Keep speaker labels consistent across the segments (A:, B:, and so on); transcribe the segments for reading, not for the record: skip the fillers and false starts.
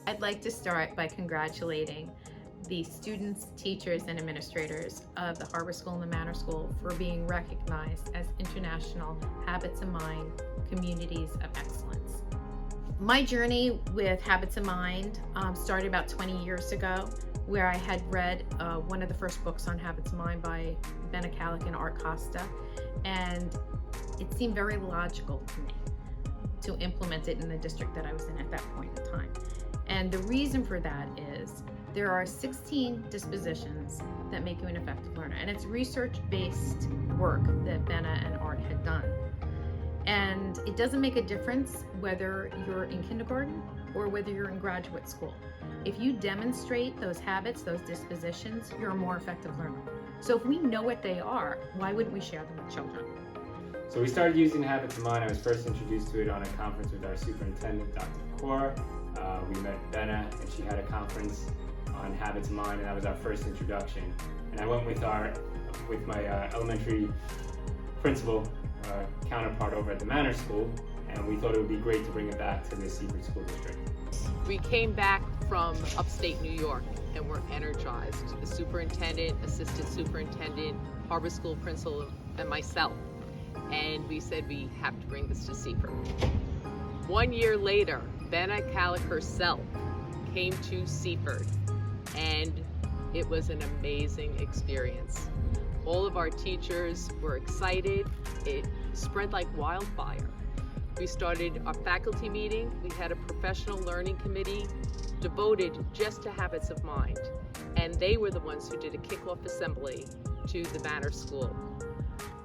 A: I'd like to start by congratulating the students, teachers, and administrators of the Harbor School and the Manor School for being recognized as International Habits of Mind Communities of Excellence. My journey with Habits of Mind started about 20 years ago, where I had read one of the first books on Habits of Mind by Metacognition and Art Costa, and it seemed very logical to me to implement it in the district that I was in at that point in time. And the reason for that is there are 16 dispositions that make you an effective learner, and it's research-based work that Benna and Art had done. And it doesn't make a difference whether you're in kindergarten or whether you're in graduate school. If you demonstrate those habits, those dispositions, you're a more effective learner. So if we know what they are, why wouldn't we share them with children?
B: So we started using Habits of Mind. I was first introduced to it on a conference with our superintendent, Dr. Kaur. We met Benna, and she had a conference on Habits of Mind, and that was our first introduction. And I went with my elementary principal counterpart over at the Manor School, and we thought it would be great to bring it back to the Seaford School District.
C: We came back from upstate New York and were energized. The superintendent, assistant superintendent, Harbor School principal, and myself. And we said we have to bring this to Seaford. 1 year later, Benna Calic herself came to Seaford, and it was an amazing experience. All of our teachers were excited. It spread like wildfire. We started our faculty meeting. We had a professional learning committee devoted just to Habits of Mind. And they were the ones who did a kickoff assembly to the Manor School.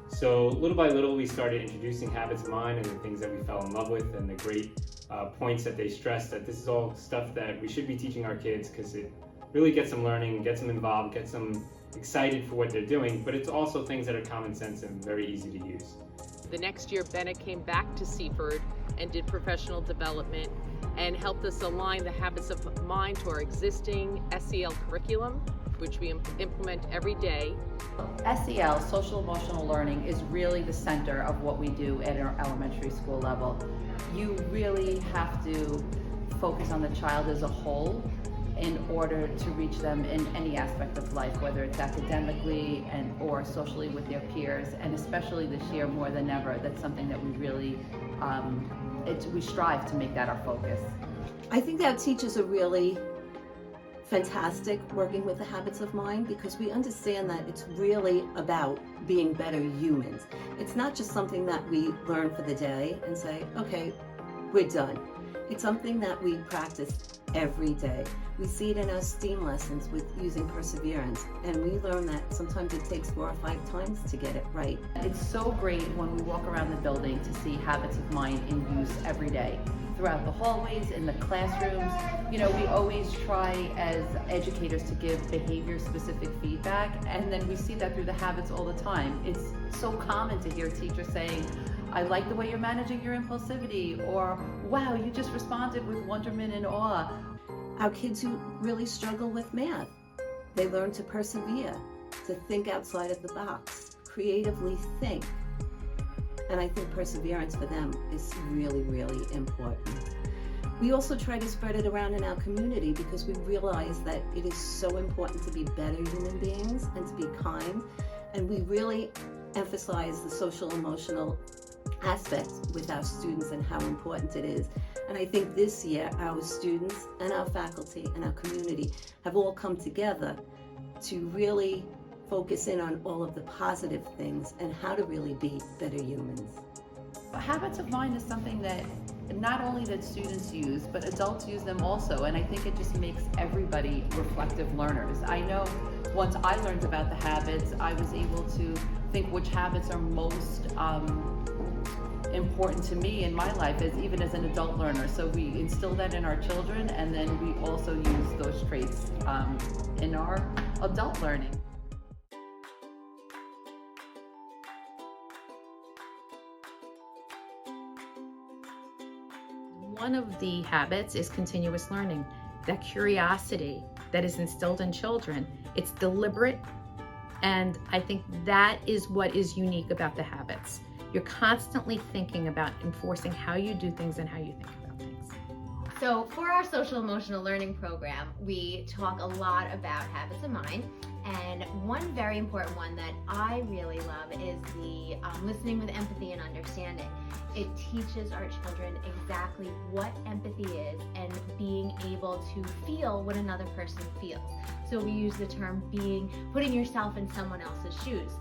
B: So little by little, we started introducing Habits of Mind and the things that we fell in love with and the great points that they stressed, that this is all stuff that we should be teaching our kids because it really gets them learning, gets them involved, gets them excited for what they're doing, but it's also things that are common sense and very easy to use.
C: The next year, Benna came back to Seaford and did professional development and helped us align the Habits of Mind to our existing SEL curriculum, which we implement every day.
D: SEL, social emotional learning, is really the center of what we do at our elementary school level. You really have to focus on the child as a whole in order to reach them in any aspect of life, whether it's academically or socially with their peers, and especially this year more than ever, that's something that we really, we strive to make that our focus.
E: I think that teachers are really fantastic working with the Habits of Mind because we understand that it's really about being better humans. It's not just something that we learn for the day and say, okay, we're done. It's something that we practice every day. We see it in our STEAM lessons with using perseverance, and we learn that sometimes it takes 4 or 5 times to get it right.
D: It's so great when we walk around the building to see Habits of Mind in use every day. Throughout the hallways, in the classrooms. You know, we always try as educators to give behavior-specific feedback, and then we see that through the habits all the time. It's so common to hear teachers saying, I like the way you're managing your impulsivity, or wow, you just responded with wonderment and awe.
E: Our kids who really struggle with math, they learn to persevere, to think outside of the box, creatively think. And I think perseverance for them is really, really important. We also try to spread it around in our community because we realize that it is so important to be better human beings and to be kind. And we really emphasize the social emotional aspects with our students and how important it is. And I think this year our students and our faculty and our community have all come together to really focus in on all of the positive things and how to really be better humans.
D: Habits of Mind is something that not only that students use, but adults use them also, and I think it just makes everybody reflective learners. I know once I learned about the habits, I was able to think which habits are most important to me in my life, even as an adult learner. So we instill that in our children, and then we also use those traits in our adult learning.
A: One of the habits is continuous learning. That curiosity that is instilled in children, it's deliberate, and I think that is what is unique about the habits. You're constantly thinking about enforcing how you do things and how you think about things.
F: So for our social emotional learning program, we talk a lot about habits of mind. And one very important one that I really love is the listening with empathy and understanding. It teaches our children exactly what empathy is and being able to feel what another person feels. So we use the term putting yourself in someone else's shoes.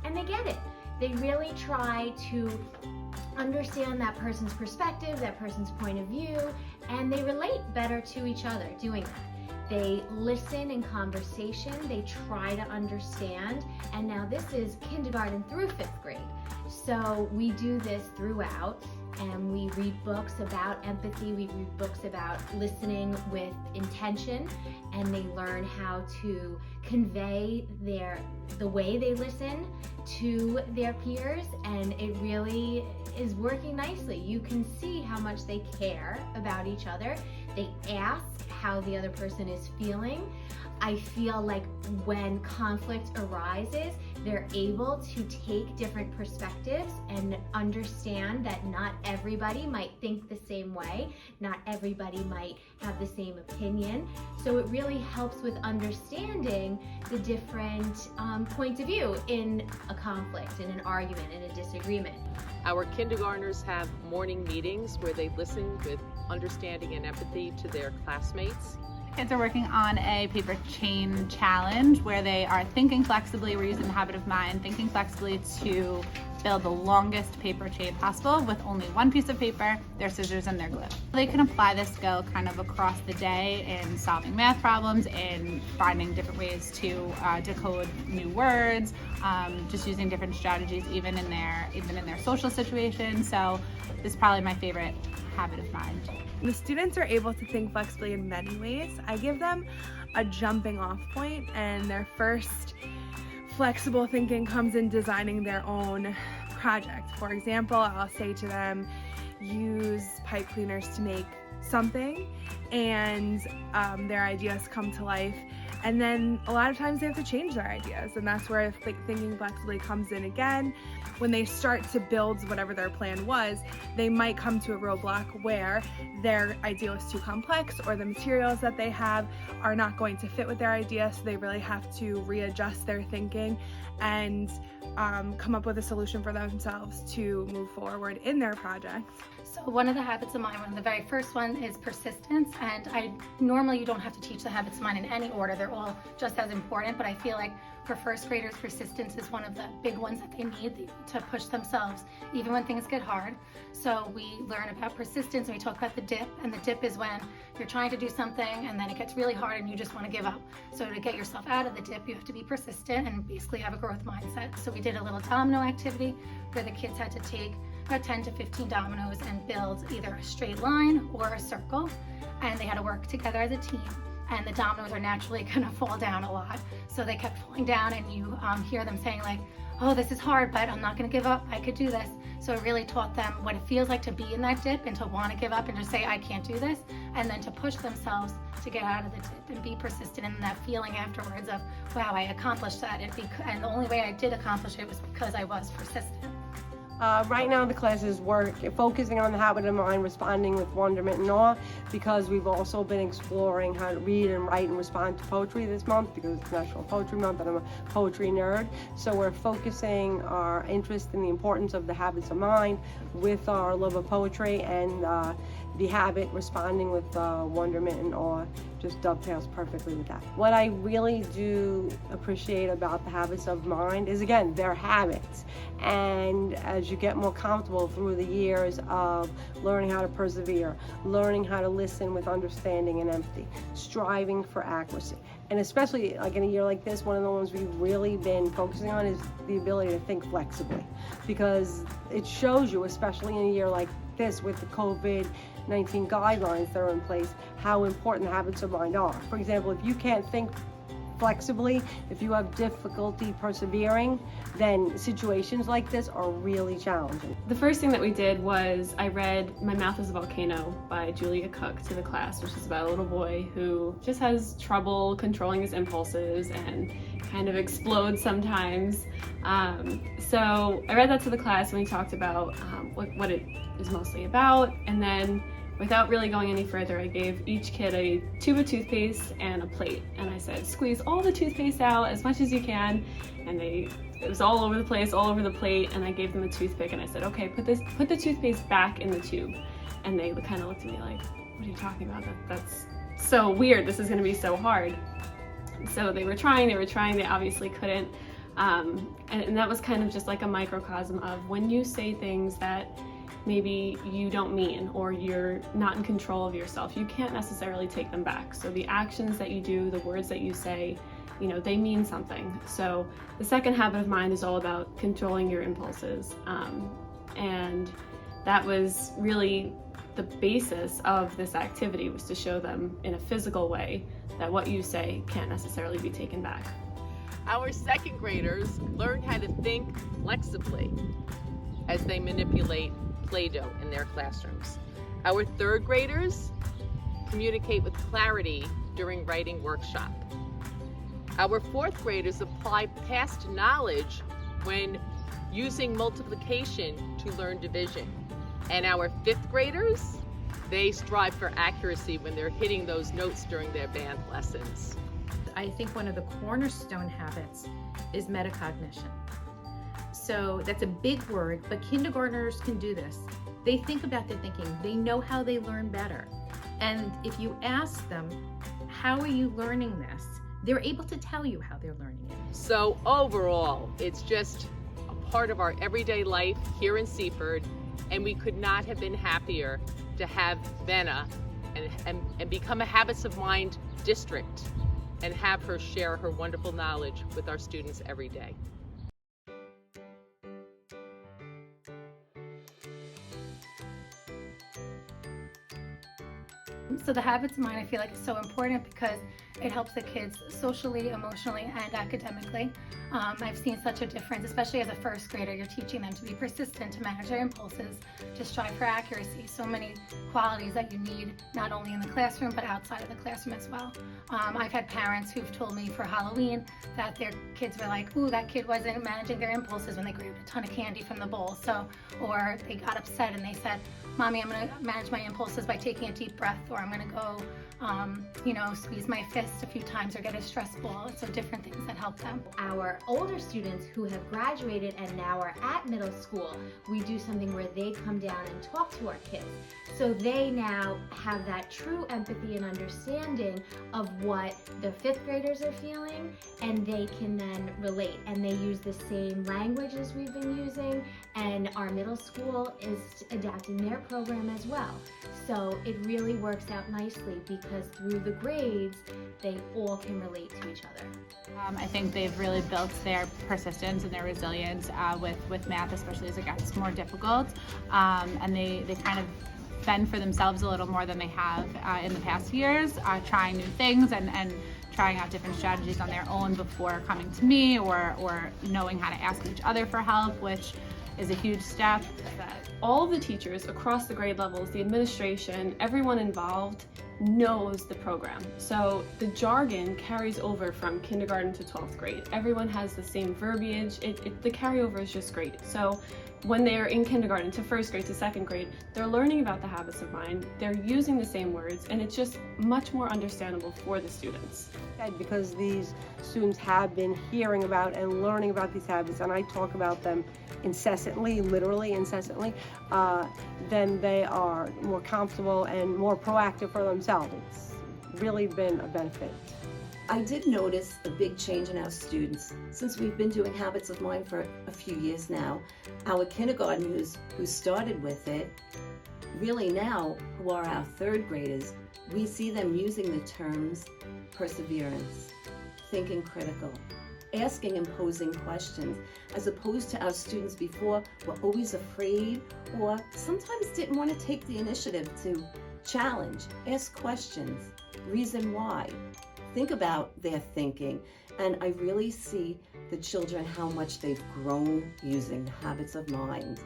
F: And they get it. They really try to understand that person's perspective, that person's point of view, and they relate better to each other doing that. They listen in conversation, they try to understand, and now this is kindergarten through 5th grade. So we do this throughout, and we read books about empathy, we read books about listening with intention, and they learn how to convey the way they listen to their peers, and it really is working nicely. You can see how much they care about each other. They ask how the other person is feeling. I feel like when conflict arises, they're able to take different perspectives and understand that not everybody might think the same way, not everybody might have the same opinion. So it really helps with understanding the different points of view in a conflict, in an argument, in a disagreement.
C: Our kindergartners have morning meetings where they listen with understanding and empathy to their classmates.
G: Kids are working on a paper chain challenge where they are thinking flexibly. We're using the habit of mind, thinking flexibly to build the longest paper chain possible with only one piece of paper, their scissors, and their glue. They can apply this skill kind of across the day in solving math problems, in finding different ways to decode new words, just using different strategies even in their social situations. So this is probably my favorite habit of mind.
H: The students are able to think flexibly in many ways. I give them a jumping off point, and their first flexible thinking comes in designing their own project. For example, I'll say to them, use pipe cleaners to make something, and their ideas come to life. And then a lot of times they have to change their ideas, and that's where thinking flexibly comes in again. When they start to build whatever their plan was, they might come to a roadblock where their idea is too complex, or the materials that they have are not going to fit with their idea, so they really have to readjust their thinking and come up with a solution for themselves to move forward in their project.
I: So one of the habits of mind, one of the very first one is persistence, and normally you don't have to teach the habits of mind in any order, they're all just as important, but I feel like for first graders, persistence is one of the big ones that they need to push themselves, even when things get hard. So we learn about persistence, and we talk about the dip, and the dip is when you're trying to do something and then it gets really hard and you just want to give up. So to get yourself out of the dip, you have to be persistent and basically have a growth mindset. So we did a little domino activity where the kids had to take about 10 to 15 dominoes and build either a straight line or a circle, and they had to work together as a team. And the dominoes are naturally going to fall down a lot, so they kept falling down, and you hear them saying like, oh, this is hard, but I'm not going to give up, I could do this. So it really taught them what it feels like to be in that dip and to want to give up and just say, I can't do this, and then to push themselves to get out of the dip and be persistent in that feeling afterwards of, wow, I accomplished that, and the only way I did accomplish it was because I was persistent.
J: Right now the classes work focusing on the habit of mind, responding with wonderment and awe, because we've also been exploring how to read and write and respond to poetry this month, because it's National Poetry Month and I'm a poetry nerd. So we're focusing our interest in the importance of the habits of mind with our love of poetry, and the habit responding with wonderment and awe just dovetails perfectly with that. What I really do appreciate about the habits of mind is, again, they're habits. And as you get more comfortable through the years of learning how to persevere, learning how to listen with understanding and empathy, striving for accuracy, and especially like in a year like this, one of the ones we've really been focusing on is the ability to think flexibly, because it shows you, especially in a year like this with the COVID-19 guidelines that are in place, how important the habits of mind are. For example, if you can't think flexibly, if you have difficulty persevering, then situations like this are really challenging.
K: The first thing that we did was I read My Mouth is a Volcano by Julia Cook to the class, which is about a little boy who just has trouble controlling his impulses and kind of explodes sometimes. So I read that to the class and we talked about what it is mostly about, and then without really going any further, I gave each kid a tube of toothpaste and a plate. And I said, squeeze all the toothpaste out as much as you can. And it was all over the place, all over the plate. And I gave them a toothpick and I said, okay, put the toothpaste back in the tube. And they kind of looked at me like, what are you talking about? That's so weird. This is going to be so hard. So they were trying, they obviously couldn't. And that was kind of just like a microcosm of when you say things that maybe you don't mean, or you're not in control of yourself, you can't necessarily take them back. So the actions that you do, the words that you say, you know, they mean something. So the second habit of mine is all about controlling your impulses. And that was really the basis of this activity, was to show them in a physical way that what you say can't necessarily be taken back.
C: Our second graders learned how to think flexibly as they manipulate Play-Doh in their classrooms. Our third graders communicate with clarity during writing workshop. Our fourth graders apply past knowledge when using multiplication to learn division. And our fifth graders, they strive for accuracy when they're hitting those notes during their band lessons.
A: I think one of the cornerstone habits is metacognition. So that's a big word, but kindergartners can do this. They think about their thinking. They know how they learn better. And if you ask them, how are you learning this? They're able to tell you how they're learning it.
C: So overall, it's just a part of our everyday life here in Seaford, and we could not have been happier to have Benna and become a Habits of Mind district and have her share her wonderful knowledge with our students every day.
I: So the Habits of Mind, I feel like, is so important because it helps the kids socially, emotionally, and academically. I've seen such a difference, especially as a first grader. You're teaching them to be persistent, to manage their impulses, to strive for accuracy. So many qualities that you need not only in the classroom but outside of the classroom as well. I've had parents who've told me for Halloween that their kids were like, ooh, that kid wasn't managing their impulses when they grabbed a ton of candy from the bowl. So, or they got upset and they said, Mommy, I'm going to manage my impulses by taking a deep breath, or I'm going to go, squeeze my fist a few times or get a stress ball. So different things that help them.
F: Our older students who have graduated and now are at middle school, we do something where they come down and talk to our kids. So they now have that true empathy and understanding of what the fifth graders are feeling, and they can then relate. And they use the same language as we've been using, and our middle school is adapting their program as well. So it really works out nicely because through the grades, they all can relate to each other.
G: I think they've really built their persistence and their resilience with math, especially as it gets more difficult. And they kind of fend for themselves a little more than they have in the past years, trying new things and trying out different strategies on their own before coming to me, or knowing how to ask each other for help, which is a huge step.
K: All the teachers across the grade levels, the administration, everyone involved knows the program. So the jargon carries over from kindergarten to 12th grade. Everyone has the same verbiage. The carryover is just great. So when they're in kindergarten to first grade to second grade, they're learning about the habits of mind, they're using the same words, and it's just much more understandable for the students.
J: Because these students have been hearing about and learning about these habits, and I talk about them incessantly, literally incessantly, then they are more comfortable and more proactive for themselves. It's really been a benefit.
E: I did notice a big change in our students since we've been doing Habits of Mind for a few years now. Our kindergartners who started with it, really now, who are our third graders, we see them using the terms perseverance, thinking critical, asking and posing questions, as opposed to our students before were always afraid or sometimes didn't want to take the initiative to challenge, ask questions, reason why. Think about their thinking, and I really see the children how much they've grown using the Habits of Mind,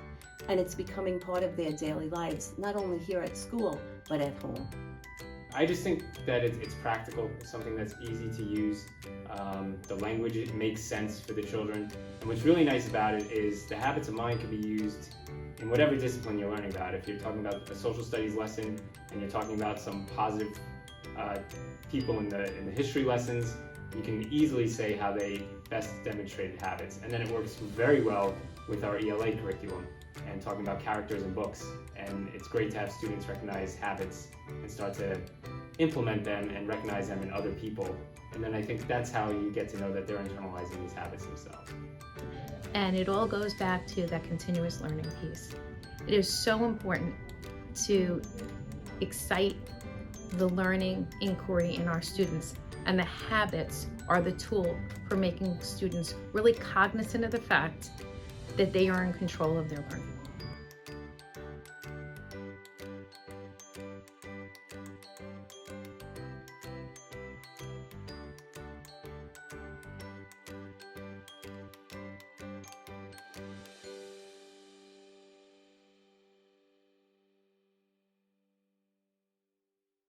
E: and it's becoming part of their daily lives, not only here at school, but at home.
B: I just think that it's practical, it's something that's easy to use. The language, it makes sense for the children. And what's really nice about it is the Habits of Mind can be used in whatever discipline you're learning about. If you're talking about a social studies lesson and you're talking about some positive people in the history lessons, you can easily say how they best demonstrated habits. And then it works very well with our ELA curriculum and talking about characters in books. And it's great to have students recognize habits and start to implement them and recognize them in other people. And then I think that's how you get to know that they're internalizing these habits themselves.
A: And it all goes back to that continuous learning piece. It is so important to excite the learning inquiry in our students, and the habits are the tool for making students really cognizant of the fact that they are in control of their learning.